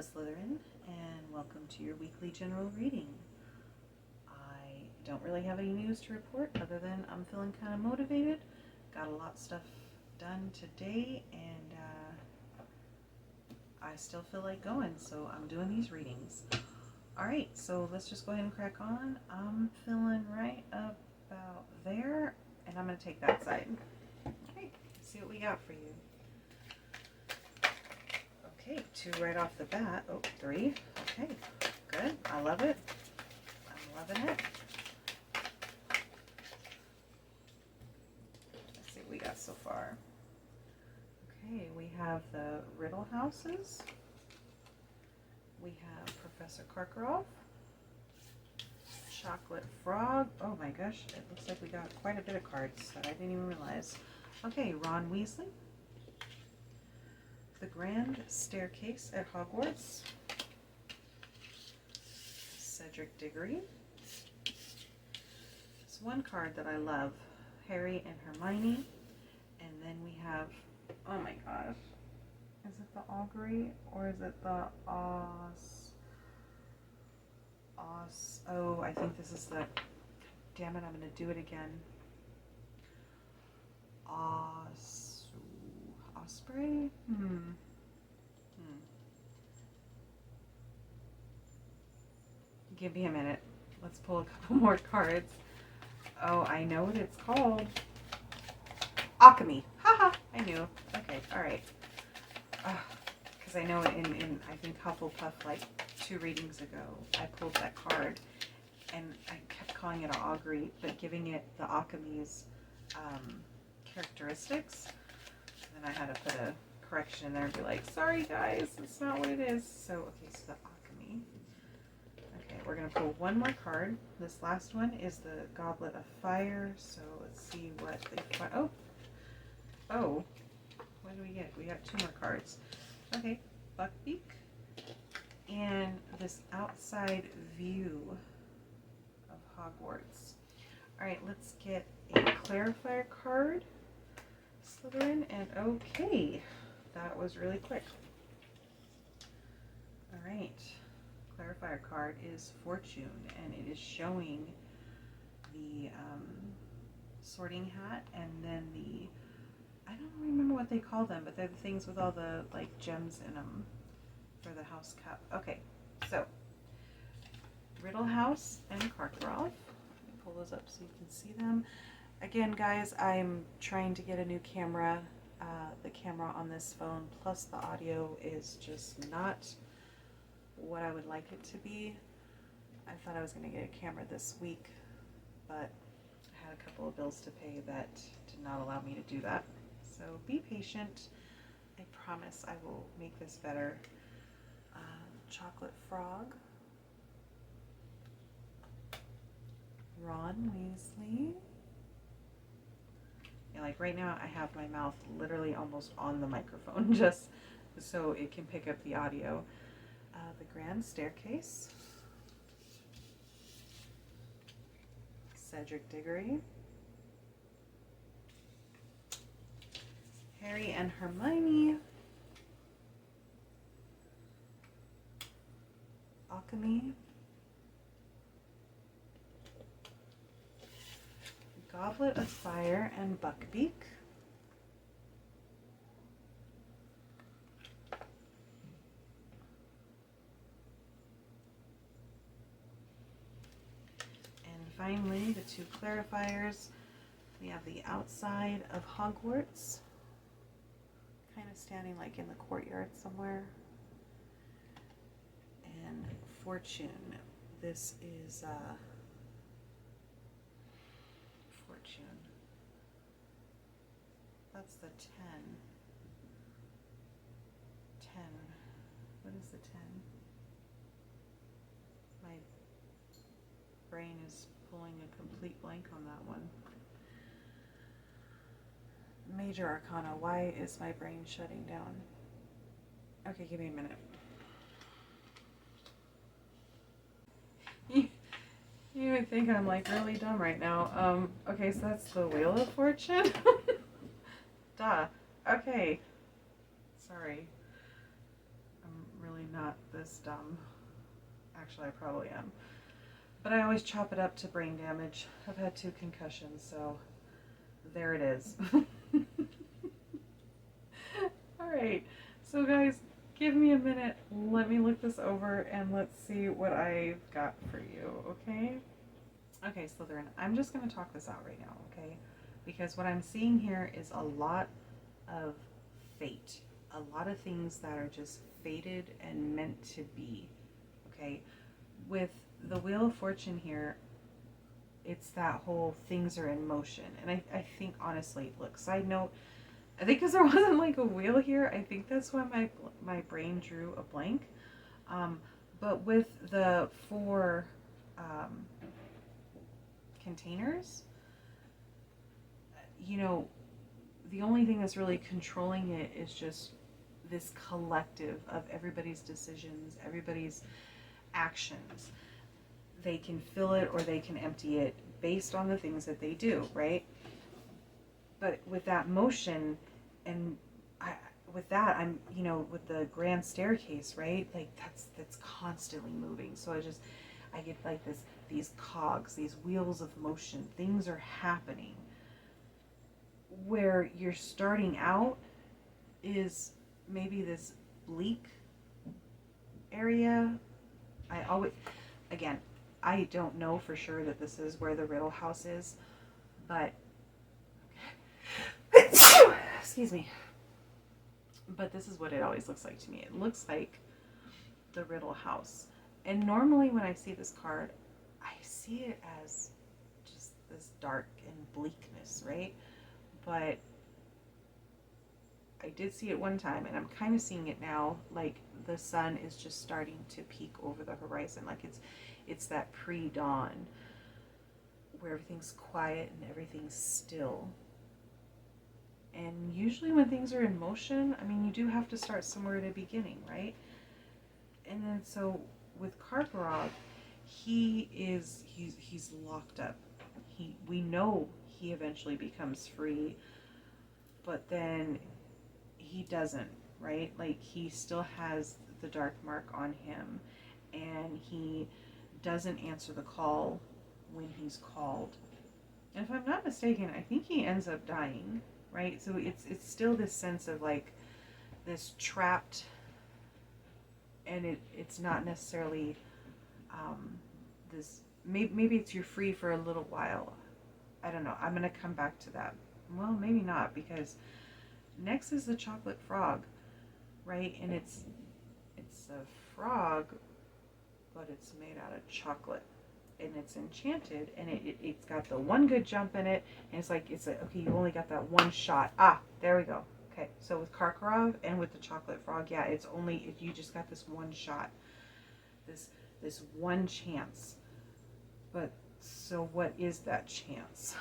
Hello, Slytherin, and welcome to your weekly general reading. I don't really have any news to report other than I'm feeling kind of motivated. Got a lot of stuff done today, and I still feel like going, so I'm doing these readings. Alright, so let's just go ahead and crack on. I'm feeling right about there, and I'm going to take that side. Okay, see what we got for you. Okay, 2 right off the bat. Oh, 3. Okay, good. I love it. I'm loving it. Let's see what we got so far. Okay, we have the Riddle Houses. We have Professor Karkaroff. Chocolate Frog. Oh my gosh, it looks like we got quite a bit of cards that I didn't even realize. Okay, Ron Weasley. The Grand Staircase at Hogwarts. Cedric Diggory. It's one card that I love, Harry and Hermione. And then we have, oh my gosh, is it the Augury or is it the oh, I think this is the, damn it, I'm going to do it again. Osprey? Give me a minute. Let's pull a couple more cards. Oh, I know what it's called. Alchemy. Haha, I knew. Okay, alright. Because I know in I think Hufflepuff, like 2 readings ago, I pulled that card and I kept calling it an augury, but giving it the alchemy's characteristics. And then I had to put a correction in there and be like, sorry guys, that's not what it is. So, okay, so the alchemy. Okay, we're going to pull one more card. This last one is the Goblet of Fire. So let's see what they find. Oh, what do we get? We got 2 more cards. Okay, Buckbeak. And this outside view of Hogwarts. Alright, let's get a clarifier card, Slytherin, and okay, that was really quick. Alright, clarifier card is Fortune, and it is showing the sorting hat and then the, I don't remember what they call them, but they're the things with all the like gems in them for the house cup. Okay, so Riddle House and Karkaroff. Let me pull those up so you can see them. Again, guys, I'm trying to get a new camera. The camera on this phone plus the audio is just not what I would like it to be. I thought I was going to get a camera this week, but I had a couple of bills to pay that did not allow me to do that. So be patient. I promise I will make this better. Chocolate Frog. Ron Weasley. Yeah, like right now I have my mouth literally almost on the microphone just so it can pick up the audio. The Grand Staircase. Cedric Diggory. Harry and Hermione. Alchemy. Goblet of Fire and Buckbeak. And finally, the 2 clarifiers. We have the outside of Hogwarts, kind of standing like in the courtyard somewhere. And Fortune. This is Fortune. That's the 10. 10. What is the 10? My brain is pulling a complete blank on that one. Major Arcana. Why is my brain shutting down? Okay, give me a minute. You would think I'm like really dumb right now. Okay, so that's the Wheel of Fortune. Duh. Okay. Sorry. I'm really not the this dumb. Actually, I probably am. But I always chop it up to brain damage. I've had 2 concussions, so there it is. Alright, so guys, give me a minute. Let me look this over and let's see what I've got for you, okay? Okay, Slytherin, I'm just going to talk this out right now, okay? Because what I'm seeing here is a lot of fate. A lot of things that are just fated and meant to be, okay? With the Wheel of Fortune here, it's that whole things are in motion. And I think, honestly, look, side note, I think because there wasn't like a wheel here, I think that's why my brain drew a blank. But with the 4 containers, you know, the only thing that's really controlling it is just this collective of everybody's decisions, everybody's actions. They can fill it or they can empty it based on the things that they do, right? But with that motion, and with that, I'm, you know, with the grand staircase, right? Like that's constantly moving. So I get like these cogs, these wheels of motion. Things are happening. Where you're starting out is maybe this bleak area. Again, I don't know for sure that this is where the Riddle House is, but excuse me. But this is what it always looks like to me. It looks like the Riddle House. And normally when I see this card, I see it as just this dark and bleakness, right? But I did see it one time, and I'm kind of seeing it now, like the sun is just starting to peek over the horizon. Like it's that pre-dawn where everything's quiet and everything's still. And usually when things are in motion, I mean, you do have to start somewhere at the beginning, right? And then so with Karkaroff, he's locked up. We know he eventually becomes free, but then he doesn't, right? Like he still has the dark mark on him, and he doesn't answer the call when he's called. And if I'm not mistaken, I think he ends up dying, right? So it's still this sense of like this trapped, and it's not necessarily this. Maybe it's you're free for a little while. I don't know. I'm gonna come back to that. Well, maybe not, because next is the chocolate frog, right? And it's a frog, but it's made out of chocolate, and it's enchanted, and it's got the one good jump in it, and it's like okay, you only got that one shot. There we go. Okay, so with Karkaroff and with the chocolate frog, yeah, it's only you just got this one shot, this one chance. But so what is that chance?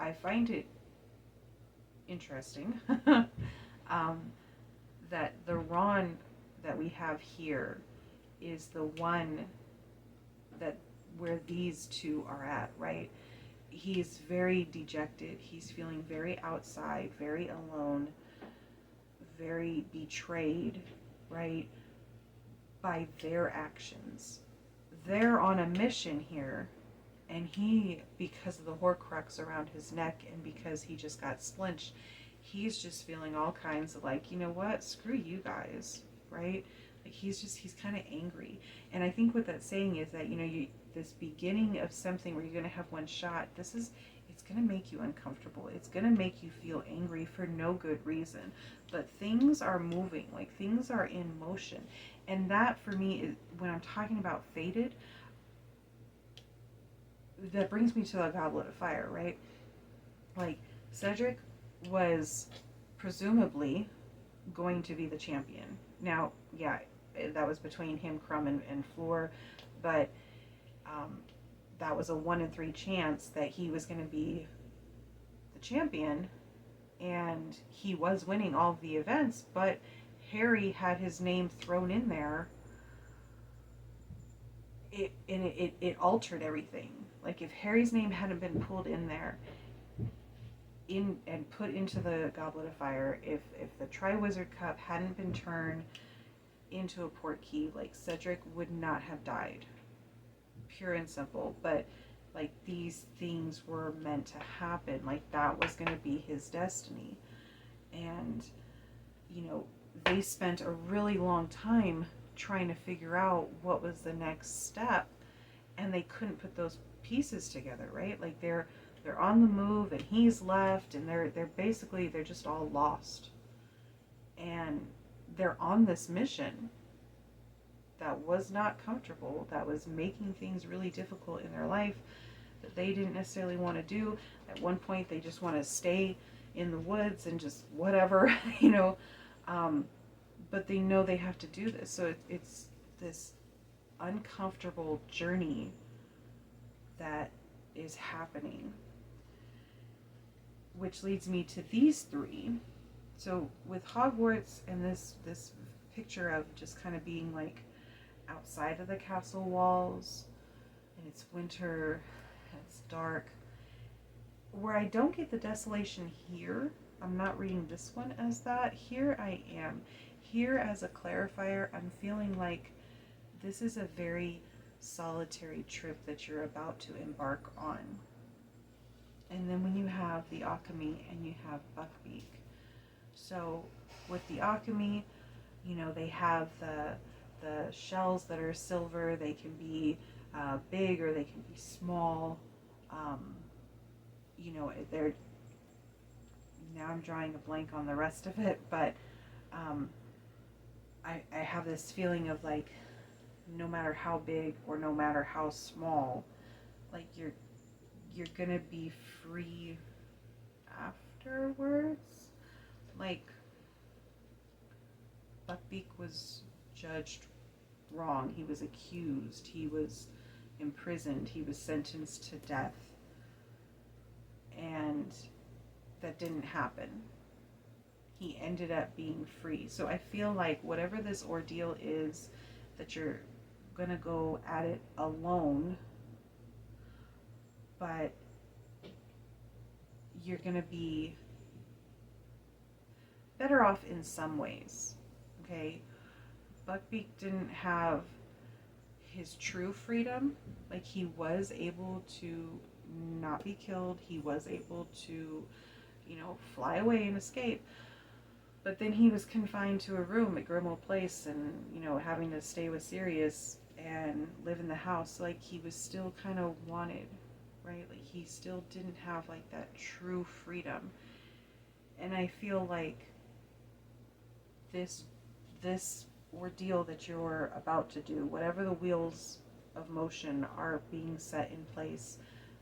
I find it interesting that the Ron that we have here is the one that where these 2 are at, right? He's very dejected. He's feeling very outside, very alone, very betrayed, right, by their actions. They're on a mission here, and he, because of the Horcrux around his neck and because he just got splinched, he's just feeling all kinds of like, you know what, screw you guys, right? Like he's kind of angry. And I think what that's saying is that, you know, this beginning of something where you're going to have one shot, it's going to make you uncomfortable. It's going to make you feel angry for no good reason. But things are moving, like things are in motion. And that for me is when I'm talking about fated, that brings me to the Goblet of Fire, right? Like Cedric was presumably going to be the champion. Now, yeah, that was between him, Crumb, and Floor, but that was a 1 in 3 chance that he was going to be the champion, and he was winning all of the events, but Harry had his name thrown in there. It altered everything. Like if Harry's name hadn't been pulled in there and put into the Goblet of Fire, if the Triwizard Cup hadn't been turned into a port key, like Cedric would not have died, pure and simple. But like these things were meant to happen, like that was going to be his destiny. And you know, they spent a really long time trying to figure out what was the next step, and they couldn't put those pieces together, right? Like they're on the move and he's left, and they're basically they're just all lost. And they're on this mission that was not comfortable, that was making things really difficult in their life, that they didn't necessarily want to do. At one point, they just want to stay in the woods and just whatever, you know. But they know they have to do this. So it's this uncomfortable journey that is happening, which leads me to these three. So with Hogwarts and this picture of just kind of being like outside of the castle walls, and it's winter and it's dark, where I don't get the desolation here, I'm not reading this one as that. Here I am. Here as a clarifier, I'm feeling like this is a very solitary trip that you're about to embark on. And then when you have the alchemy and you have Buckbeak. So with the alchemy, you know, they have the shells that are silver. They can be big or they can be small. You know, they're, now I'm drawing a blank on the rest of it, but I have this feeling of like, no matter how big or no matter how small, like you're gonna be free afterwards. Like Buckbeak was judged wrong. He was accused. He was imprisoned. He was sentenced to death. And that didn't happen. He ended up being free. So I feel like whatever this ordeal is that you're going to go at it alone, but you're going to be better off in some ways. Okay? Buckbeak didn't have his true freedom. Like, he was able to not be killed. He was able to, you know, fly away and escape. But then he was confined to a room at Grimmauld Place and, you know, having to stay with Sirius and live in the house. Like, he was still kind of wanted, right? Like, he still didn't have, like, that true freedom. And I feel like this ordeal that you're about to do, whatever the wheels of motion are being set in place,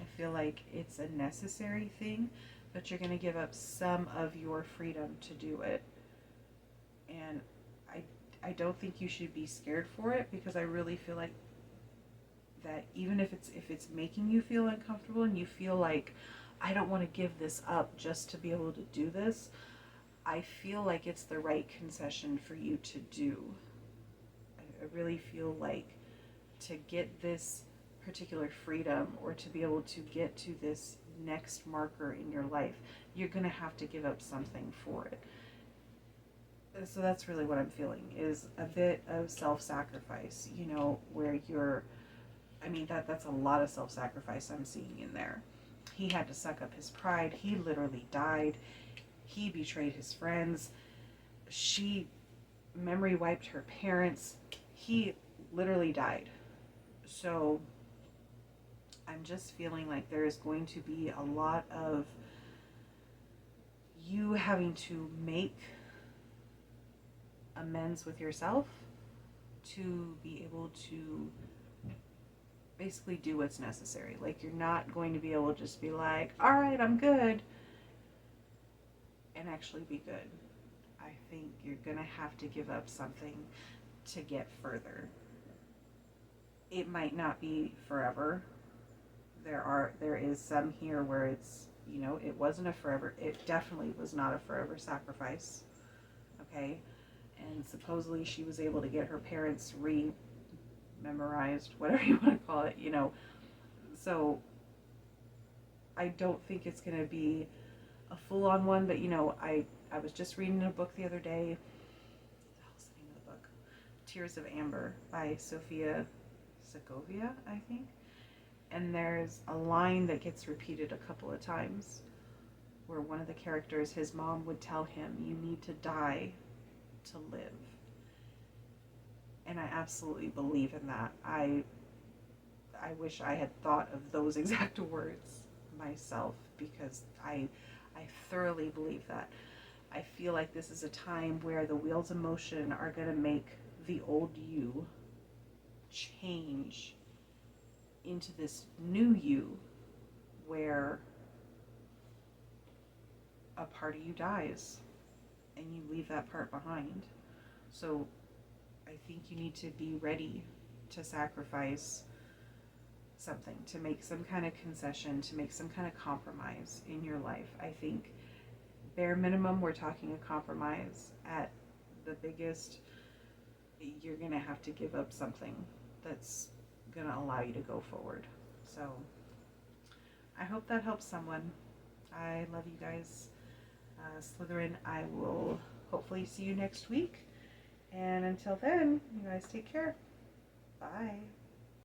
I feel like it's a necessary thing, but you're going to give up some of your freedom to do it. And I don't think you should be scared for it, because I really feel like that even if it's making you feel uncomfortable and you feel like, I don't want to give this up just to be able to do this, I feel like it's the right concession for you to do. I really feel like to get this particular freedom, or to be able to get to this next marker in your life, you're going to have to give up something for it. So that's really what I'm feeling, is a bit of self-sacrifice, you know, where you're, I mean, that's a lot of self-sacrifice I'm seeing in there. He had to suck up his pride. He literally died. He betrayed his friends. She memory wiped her parents. He literally died. So I'm just feeling like there is going to be a lot of you having to make amends with yourself to be able to basically do what's necessary. Like, you're not going to be able to just be like, all right, I'm good, and actually be good. I think you're going to have to give up something to get further. It might not be forever. There is some here where it's, you know, it wasn't a forever, it definitely was not a forever sacrifice. Okay? And supposedly she was able to get her parents memorized, whatever you want to call it, you know. So I don't think it's going to be a full-on one, but, you know, I was just reading a book the other day. What the hell's the name of the book? Tears of Amber by Sofia Segovia, I think. And there's a line that gets repeated a couple of times where one of the characters, his mom would tell him, "You need to die to live." And I absolutely believe in that. I wish I had thought of those exact words myself, because I thoroughly believe that. I feel like this is a time where the wheels of motion are going to make the old you change into this new you, where a part of you dies and you leave that part behind. So I think you need to be ready to sacrifice something, to make some kind of concession, to make some kind of compromise in your life. I think bare minimum, we're talking a compromise. At the biggest, you're going to have to give up something that's going to allow you to go forward. So I hope that helps someone. I love you guys. Slytherin, I will hopefully see you next week. And until then, you guys take care. Bye.